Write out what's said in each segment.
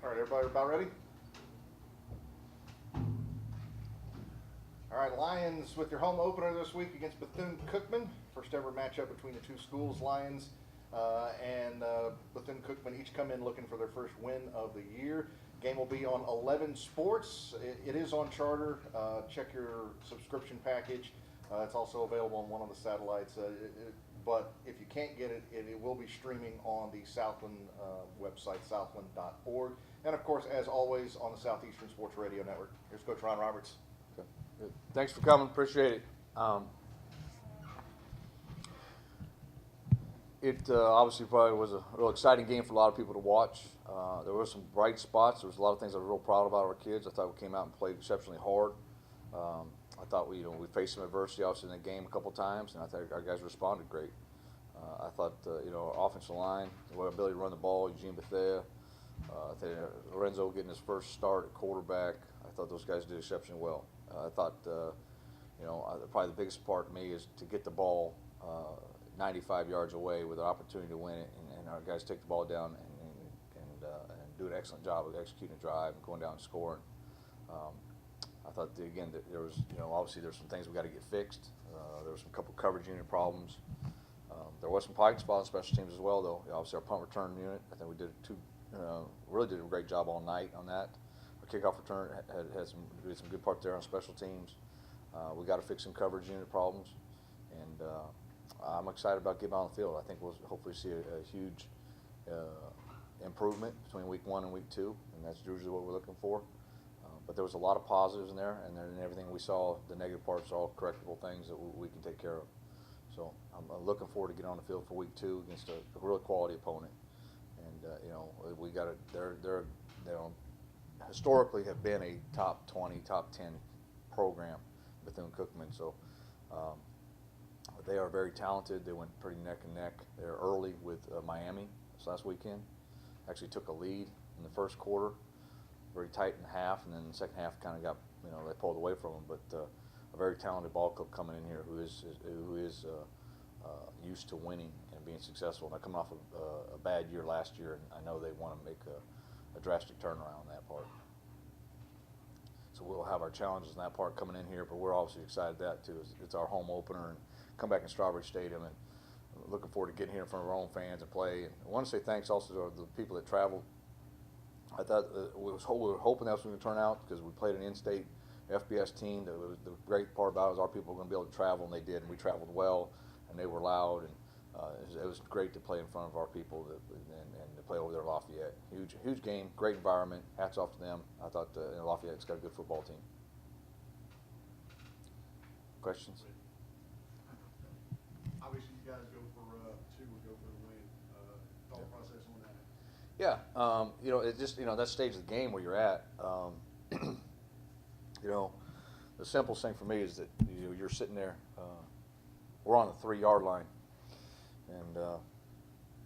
All right, everybody about ready? All right, Lions with your home opener this week against Bethune-Cookman. First ever matchup between the two schools. Lions and Bethune-Cookman each come in looking for their first win of the year. Game will be on 11 Sports. It is on Charter. Check your subscription package. It's also available on one of the satellites. But if you can't get it, it will be streaming on the Southland website, southland.org. And of course, as always, on the Southeastern Sports Radio Network. Here's Coach Ron Roberts. Okay. Good. Thanks for coming. Appreciate it. It obviously probably was a real exciting game for a lot of people to watch. There were some bright spots. There was a lot of things I was real proud about our kids. I thought we came out and played exceptionally hard. I thought we faced some adversity obviously in the game a couple times, and I think our guys responded great. I thought our offensive line, our ability to run the ball, Eugene Bethea, I think Lorenzo getting his first start at quarterback. I thought those guys did exceptionally well. I thought probably the biggest part to me is to get the ball 95 yards away with an opportunity to win it, and our guys take the ball down and do an excellent job of executing the drive and going down and scoring. I thought again that there was obviously there's some things we got to get fixed. There was some couple coverage unit problems. There was some blind spots on special teams as well, though. Obviously our punt return unit, I think we really did a great job all night on that. Our kickoff return had some good parts there on special teams. We got to fix some coverage unit problems, and I'm excited about getting on the field. I think we'll hopefully see a huge improvement between week 1 and week 2, and that's usually what we're looking for. But there was a lot of positives in there, and then everything we saw, the negative parts are all correctable things that we can take care of. So I'm looking forward to getting on the field for week 2 against a real quality opponent. And we got they're historically have been a top 20, top 10 program, Bethune-Cookman. So they are very talented. They went pretty neck and neck. They're early with Miami this last weekend. Actually took a lead in the first quarter, very tight in half, and then the second half kind of got they pulled away from them. But a very talented ball club coming in here who is used to winning and being successful. And they're coming off a bad year last year, and I know they want to make a drastic turnaround in that part. So we'll have our challenges in that part coming in here, but we're obviously excited that too. It's our home opener, and come back in Strawberry Stadium, and looking forward to getting here in front of our own fans and play. And I want to say thanks also to the people that traveled. I thought we were hoping that was going to turn out because we played an in-state FBS team. The great part about it was our people were going to be able to travel, and they did. And we traveled well, and they were loud, and it was great to play in front of our people and to play over there at Lafayette. Huge game, great environment. Hats off to them. I thought Lafayette's got a good football team. Questions? Obviously, you guys go for 2 or go for the win. Thought process on that. Yeah, it just that stage of the game where you're at. The simplest thing for me is that you're sitting there. We're on the 3-yard line, and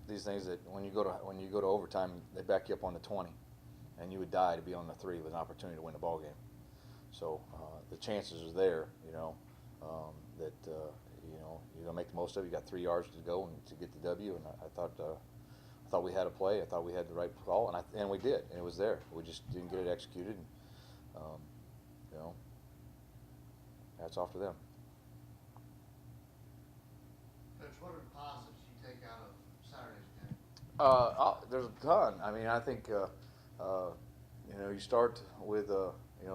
these things that when you go to overtime, they back you up on the 20, and you would die to be on the 3 with an opportunity to win the ball game. So the chances are there, that you're gonna make the most of it. You got 3 yards to go and to get the W, and I thought we had a play. I thought we had the right call, and we did, and it was there. We just didn't get it executed. And, hats off to them. Coach, what are the positives you take out of Saturday's game? There's a ton. I mean, I think you start with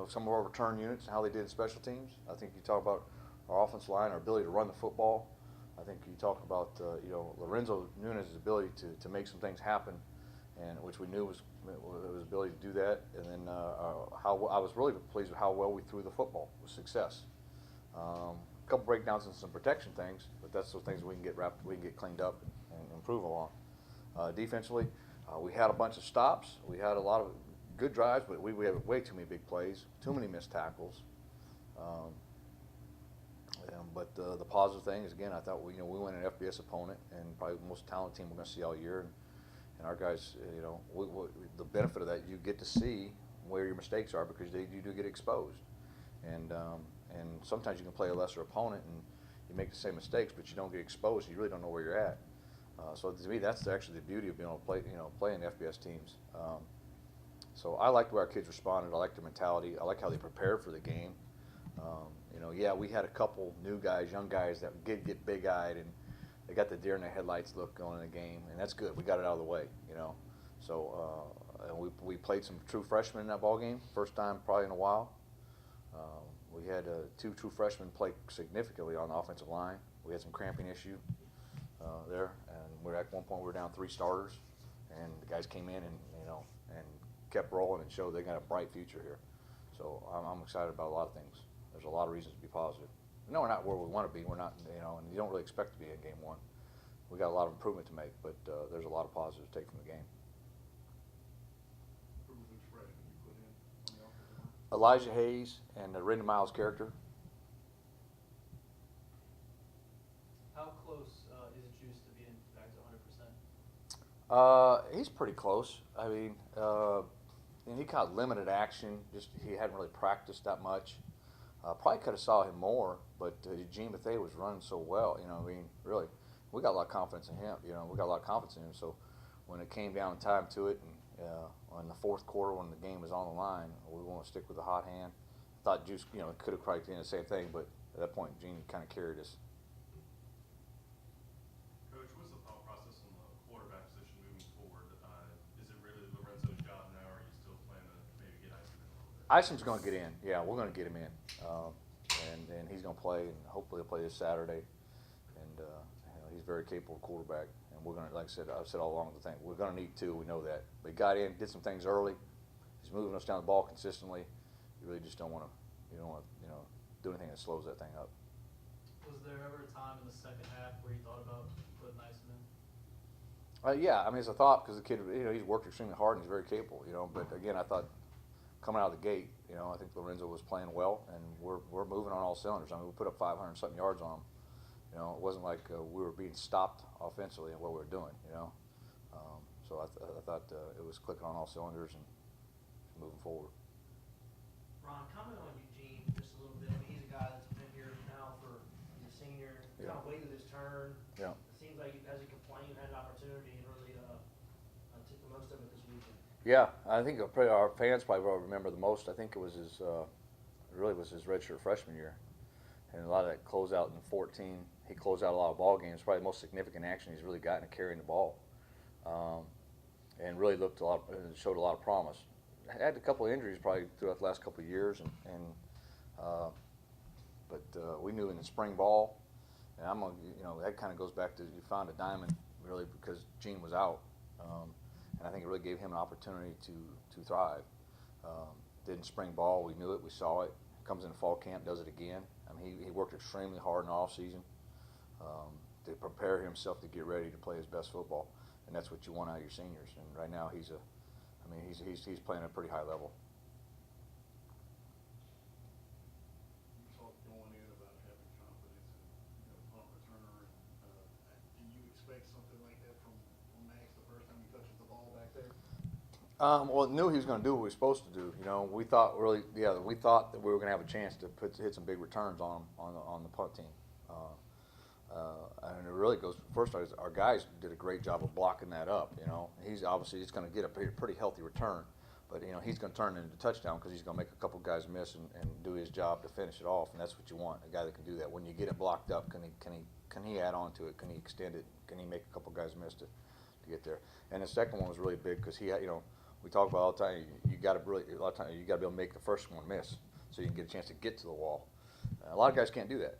some of our return units and how they did in special teams. I think you talk about our offensive line, our ability to run the football. I think you talk about Lorenzo Nunez's ability to make some things happen, and which we knew was his ability to do that. And then how I was really pleased with how well we threw the football with success. A couple breakdowns and some protection things, but that's the things we can get cleaned up and improve along. Defensively, we had a bunch of stops. We had a lot of good drives, but we had way too many big plays, too many missed tackles. But the positive thing is, again, I thought we went an FBS opponent and probably the most talented team we're going to see all year, and our guys, the benefit of that, you get to see where your mistakes are because you do get exposed, and sometimes you can play a lesser opponent and you make the same mistakes, but you don't get exposed. You really don't know where you're at. So to me, that's actually the beauty of being able to play, playing FBS teams. So I liked the way our kids responded. I liked their mentality. I like how they prepared for the game. You know, yeah, we had a couple new guys, young guys that did get big-eyed, and they got the deer in the headlights look going in the game, and that's good. We got it out of the way, you know. So and we played some true freshmen in that ball game, first time probably in a while. We had two true freshmen play significantly on the offensive line. We had some cramping issue there, and at one point we were down 3 starters, and the guys came in and and kept rolling and showed they got a bright future here. So I'm excited about a lot of things. There's a lot of reasons to be positive. No, we're not where we want to be. We're not, you know, and you don't really expect to be in game 1. We got a lot of improvement to make, but there's a lot of positives to take from the game. Who was those freshmen you put in on the offensive line? Elijah Hayes and Renda Miles' character. How close is Juice to being back to 100%? He's pretty close. I mean, and he kind of limited action. Just he hadn't really practiced that much. Probably could have saw him more, but Eugene Bethea was running so well. You know, I mean, really, we got a lot of confidence in him. You know, we got a lot of confidence in him. So when it came down time to it, and in the 4th quarter when the game was on the line, we want to stick with the hot hand. I thought Juice, you know, could have probably done the same thing, but at that point, Gene kind of carried us. Coach, what's the thought process on the quarterback position moving forward? Is it really Lorenzo's job now, or are you still planning to maybe get Isom in a little bit? Isom's going to get in. Yeah, we're going to get him in, and he's going to play, and hopefully he'll play this Saturday. And you know, he's a very capable quarterback, and we're going to, like I said, I've said all along the thing, we're going to need 2. We know that. But he got in, did some things early. He's moving us down the ball consistently. You really just don't want to, you know, do anything that slows that thing up. Was there ever a time in the second half where you thought about putting Isom in? Yeah, I mean, it's a thought because the kid, you know, he's worked extremely hard and he's very capable, you know. But again, I thought coming out of the gate, you know, I think Lorenzo was playing well, and we're moving on all cylinders. I mean, we put up 500-something yards on him. You know, it wasn't like we were being stopped offensively in what we were doing, you know. So I thought it was clicking on all cylinders and moving forward. Ron, comment on Eugene just a little bit. I mean, he's a guy that's been here now for he's a senior. Yeah. Kind of waited his turn. Yeah. It seems like as he complained, had an opportunity and really took the most of it this weekend. Yeah, I think probably our fans probably will remember the most. I think it was his, really was his redshirt freshman year, and a lot of that closeout in 14. He closed out a lot of ball games. Probably the most significant action he's really gotten to carrying the ball, and really looked showed a lot of promise. Had a couple of injuries probably throughout the last couple of years, but we knew in the spring ball, and you know, that kind of goes back to you found a diamond really because Gene was out, and I think it really gave him an opportunity to thrive. Did in spring ball, we knew it, we saw it. Comes in fall camp, does it again. I mean, he worked extremely hard in the off season to prepare himself to get ready to play his best football, and that's what you want out of your seniors. And right now, he's playing at a pretty high level. You talked going in about having confidence in punt returner. Do you expect something like that from Max the first time he touches the ball back there? Well, knew he was going to do what we were supposed to do. You know, we thought that we were going to have a chance to hit some big returns on him on the punt team. And it really goes. First, our guys did a great job of blocking that up. You know, he's going to get a pretty healthy return, but you know he's going to turn it into a touchdown because he's going to make a couple guys miss and do his job to finish it off. And that's what you want, a guy that can do that. When you get it blocked up, can he add on to it? Can he extend it? Can he make a couple guys miss to get there? And the second one was really big because he had, you know, we talk about all the time. You got to really a lot of times you got to be able to make the first one miss so you can get a chance to get to the wall. A lot of guys can't do that.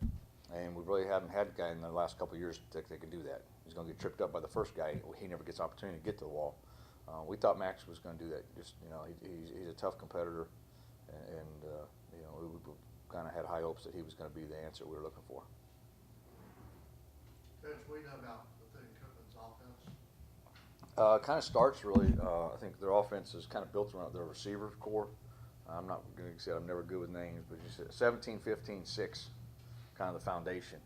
And we really haven't had a guy in the last couple of years that can do that. He's going to get tripped up by the first guy. He never gets an opportunity to get to the wall. We thought Max was going to do that. Just you know, he's a tough competitor, and you know, we kind of had high hopes that he was going to be the answer we were looking for. Coach, what do you know about Bethune-Cookman's offense? Kind of starts really. I think their offense is kind of built around their receiver core. I'm not going to say I'm never good with names, but you said 17, 15, 6. Kind of the foundation.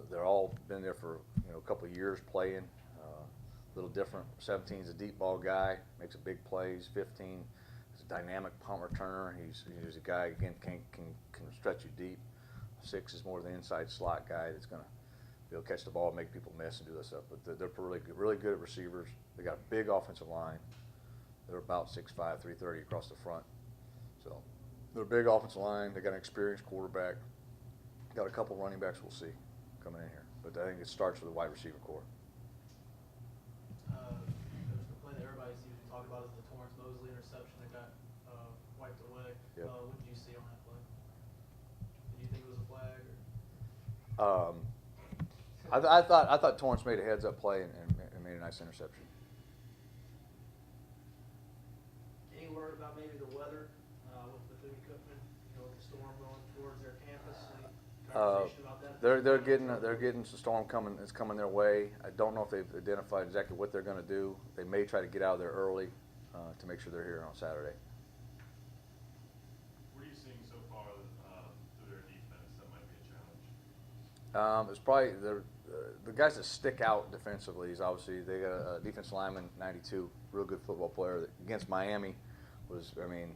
They're all been there for a couple of years playing. A little different. 17 is a deep ball guy, makes a big plays. 15 is a dynamic punt returner. He's a guy again can stretch you deep. 6 is more of the inside slot guy that's going to be able to catch the ball, make people miss, and do this stuff. But they're really good at receivers. They got a big offensive line. They're about 6'5", 330 across the front. So they're a big offensive line. They got an experienced quarterback. Got a couple running backs we'll see coming in here. But I think it starts with the wide receiver core. The play that everybody seems to talk about is the Torrance Mosley interception that got wiped away. Yep. What did you see on that play? Did you think it was a flag? Or? I thought Torrance made a heads-up play and made a nice interception. Any word about maybe the weather with Bethune-Cookman, with the storm going towards their campus? Any conversation about that? They're getting some storm coming. It's coming their way. I don't know if they've identified exactly what they're going to do. They may try to get out of there early to make sure they're here on Saturday. What are you seeing so far through their defense that might be a challenge? It's probably the guys that stick out defensively is obviously they got a defensive lineman, 92, real good football player that against Miami was, I mean,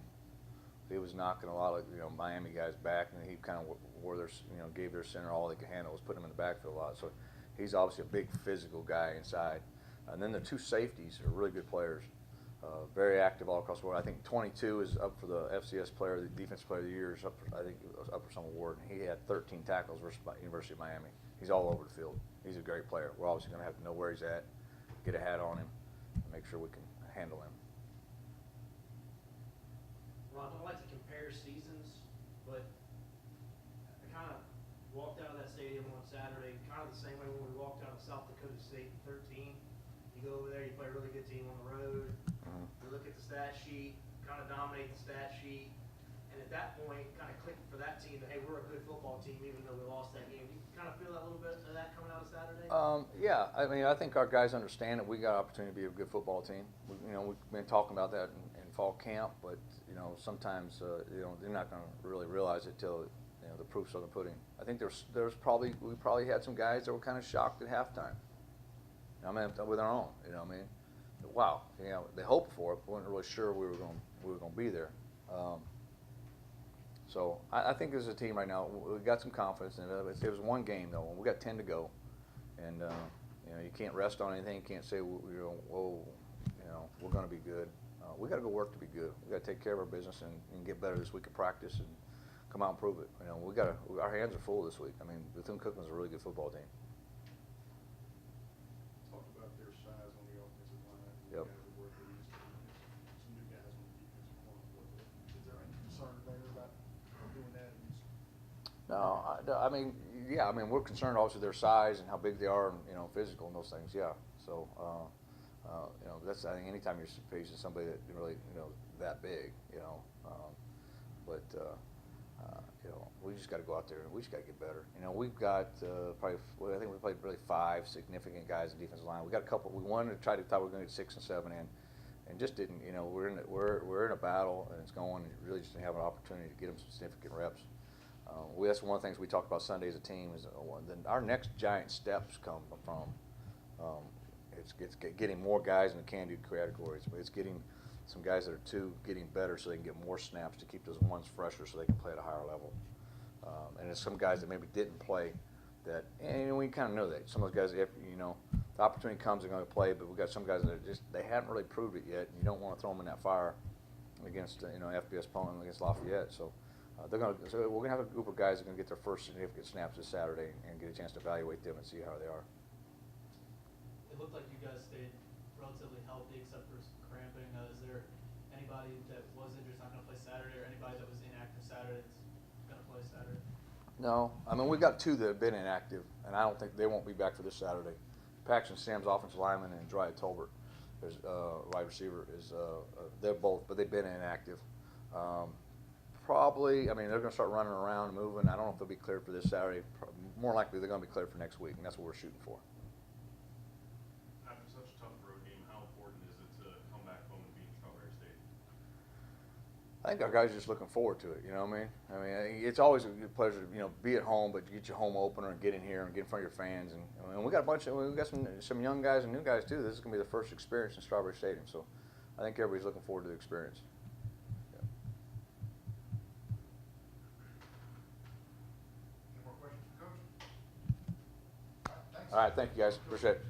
he was knocking a lot of Miami guys back, and he kind of wore their gave their center all they could handle, was putting him in the backfield a lot. So he's obviously a big physical guy inside. And then the two safeties are really good players, very active all across the board. I think 22 is up for the FCS player, the defensive player of the year. Is up for, I think it was up for some award. And he had 13 tackles versus University of Miami. He's all over the field. He's a great player. We're obviously going to have to know where he's at, get a hat on him, and make sure we can handle him. Ron, I don't like to compare seasons, but I kind of walked out of that stadium on Saturday kind of the same way when we walked out of South Dakota State in 13. You go over there, you play a really good team on the road. You look at the stat sheet, kind of dominate the stat sheet, and at that point, kind of clicked for that team that, hey, we're a good football team even though we lost that game. You kind of feel that little bit of that coming out of Saturday? Yeah, I mean, I think our guys understand that we got an opportunity to be a good football team. We've been talking about that in fall camp, but sometimes they're not going to really realize it till the proof's on the pudding. I think we probably had some guys that were kind of shocked at halftime. I mean, with our own, wow, they hoped for it, but weren't really sure we were going to be there. So I think as a team right now, we got some confidence in it. It was one game though, and we got 10 to go, and you can't rest on anything. You can't say whoa, we're going to be good. We got to go work to be good. We got to take care of our business and get better this week at practice and come out and prove it. Our hands are full this week. I mean, Bethune-Cookman's a really good football team. Talk about their size on the offensive line. Yep. Some new guys on the defensive line. Is there any concern there about doing that? No, I mean, yeah, I mean, we're concerned obviously their size and how big they are, and physical and those things. Yeah, so that's, I think anytime you're facing somebody that really that big, we just got to go out there and we just got to get better. We've got I think we played really 5 significant guys in defensive line. We got a couple. We wanted to try to thought we were going to get 6 and 7 in, and just didn't. We're in a battle and it's going. And really just didn't have an opportunity to get them some significant reps. That's one of the things we talked about Sunday as a team is then our next giant steps come from it's getting more guys in the can-do categories. It's getting some guys that are 2 getting better so they can get more snaps to keep those ones fresher so they can play at a higher level. And there's some guys that maybe didn't play that, and we kind of know that. Some of those guys, if the opportunity comes, they're going to play, but we've got some guys that are they haven't really proved it yet, and you don't want to throw them in that fire against FBS opponent against Lafayette. So we're going to have a group of guys that are going to get their first significant snaps this Saturday and get a chance to evaluate them and see how they are. It looked like you guys stayed relatively healthy except for some cramping. Is there anybody that was injured not going to play Saturday, or anybody that was inactive Saturday that's going to play Saturday? No, I mean, we've got 2 that have been inactive, and I don't think they won't be back for this Saturday. Paxton Sam's offensive lineman and Dry Tolbert, there's wide receiver, they're both, but they've been inactive. Probably, I mean, they're going to start running around and moving. I don't know if they'll be cleared for this Saturday. More likely, they're going to be cleared for next week, and that's what we're shooting for. After such a tough road game, how important is it to come back home and beat Strawberry State? I think our guys are just looking forward to it. You know what I mean? I mean, it's always a good pleasure to be at home, but get your home opener and get in here and get in front of your fans. And we got some young guys and new guys too. This is going to be the first experience in Strawberry Stadium, so I think everybody's looking forward to the experience. Yeah. Any more questions for Coach? All right, thank you guys. Appreciate it.